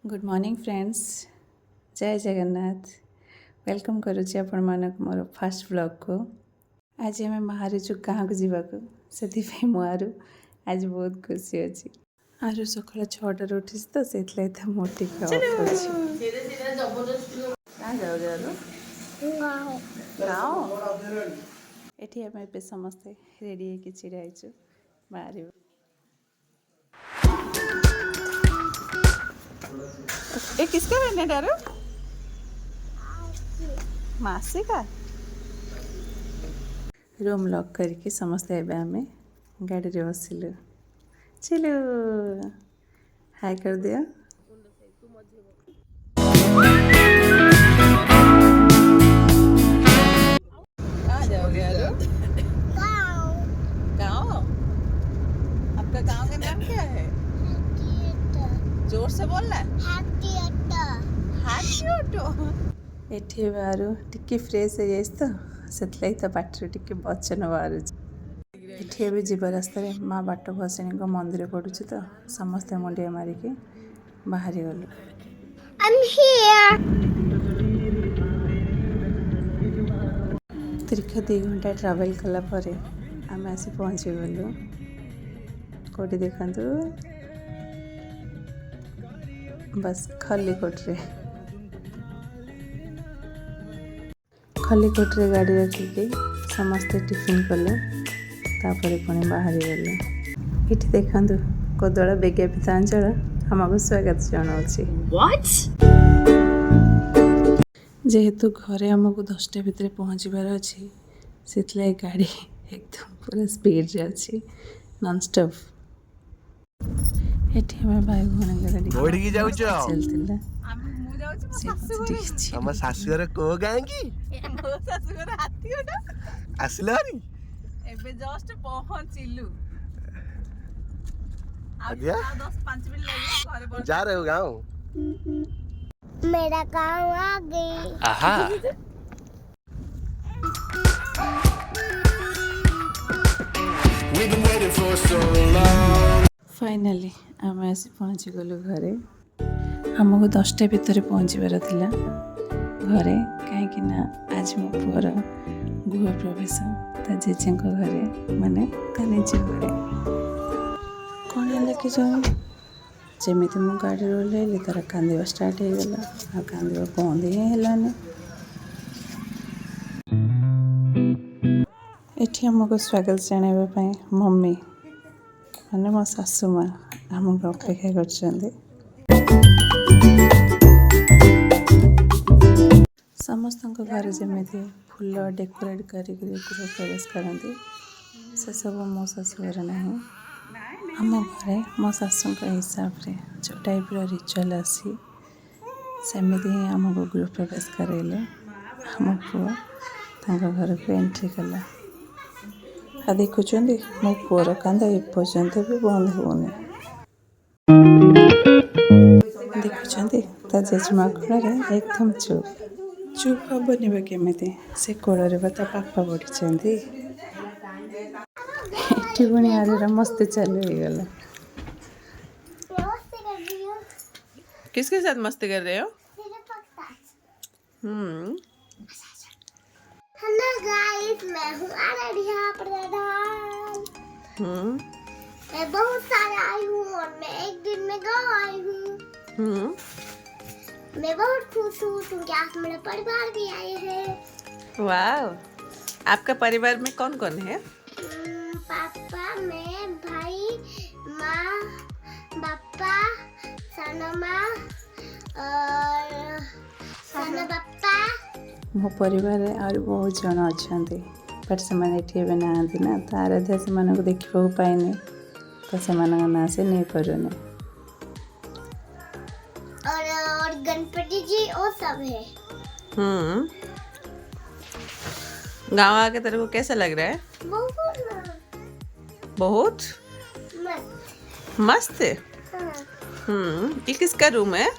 Good morning friends, जय Jagannath. Welcome करुच्ची आपण मानक मोर फास्ट ब्लॉग को। आज आम बाहरीचु गाँ को जावाक से मुझे आज बहुत खुशी अच्छी। आज सकाल 6टार उठी तो से मोटी एठी आम ए समस्ते रेडी होकर छिड़ा बाहर। ये किसका रहने डारो? मासी का। रूम लॉक करके समस्ते एबे आमे गाड़ी रे बसिलु। चलो हाय कर दिया। कहाँ जाओगे यारो? गाँव। आपका गाँव का नाम क्या है? जोर से बोलना। हाथी ऑटो। एठी बाहर टिके फ्रेश हो जाइस तो सेतलाई तो पाटर टिके बचन बाहर। एठी अबे जीव रास्ता रे माँ बाट भसणी को मंदिर पड़ुछि तो समस्ते मुंडिया मारिके बाहरी गलु। दीर्घ 2 घंटा ट्रावेल कला परे आम आसी पहुँची गलु। कोटी देखंतु बस खल्लीकोट रे गाड़ी रखिके समस्ते टिफिन कले तापर पुणी बाहरी गले। ये देखु कोदला विज्ञापित अंचल आमको स्वागत जनावि। जेहेतु घरे आमको 10टा भितर पहुँचबार अच्छी से गाड़ी एकदम पूरा स्पीड रे अच्छी नॉनस्टॉप। एठी हम भाई भौणी चलता हम शाशुर को गाँ की मो शाशुर हाथी आसलानी एबे जस्ट पहुंचिलु। अदिया 10-5 मिनट लगे घरे जा रहे हो गाँव? मेरा गाँव आ गई। आहा फाइनली आम आसी पहुँची गलु घरे। आमको 10टा भितर पहुँचबार थिला घरे कहीं आज मो पुअर गृह प्रवेश ता जेजे घरे माने कानिजी घरे। कौन है कि जमी मु गाड़ी ओह्लैली तार कांदा स्टार्ट हो गला आ कांदा बंद ही है। एठी हमको स्वागत जनाइबा मम्मी माने मो सासू माँ आमको अपेक्षा कर। समस्त घर जमी फुल डेकोरेट कर गृह प्रवेश करती से सब मो शाशुर ना आम घरे मो शाशु हिसाब से जो टाइप रिचुअल आसी सेमती ही आमको गृह प्रवेश कराइले। आम पुआ घर को एंट्री कला आ देखुं मो पुअर कांदा एपर्यंत भी बंद होनी। देखुं ता जेजेमा कोड़े एकदम चुप चुप हेनी केमी से कोड़े ता पापा बढ़ी पुणी आज मस्ती चालू हो गला। किसके साथ मस्ती कर रहे हो? हेलो गाइस, मैं हूँ आराध्या प्रधान। मैं बहुत सारा आई हूँ और मैं एक दिन में गाँव आई हूँ। मैं बहुत खुश हूँ क्योंकि आप मेरे परिवार भी आए हैं। वाह, आपका परिवार में कौन कौन है? पापा, मैं, भाई, माँ, पापा, साना माँ और साना पापा। मो परिवार और बहुत जन अच्छा बट से एबे ना ना तो आराध्या से देखा पाइने तो से ना से नहीं पारुने। और गणपति जी और सब है। गाँव आके तेरे को कैसा लग रहा है? बहुत मस्त। मस्त है। हाँ। ये किसका रूम है?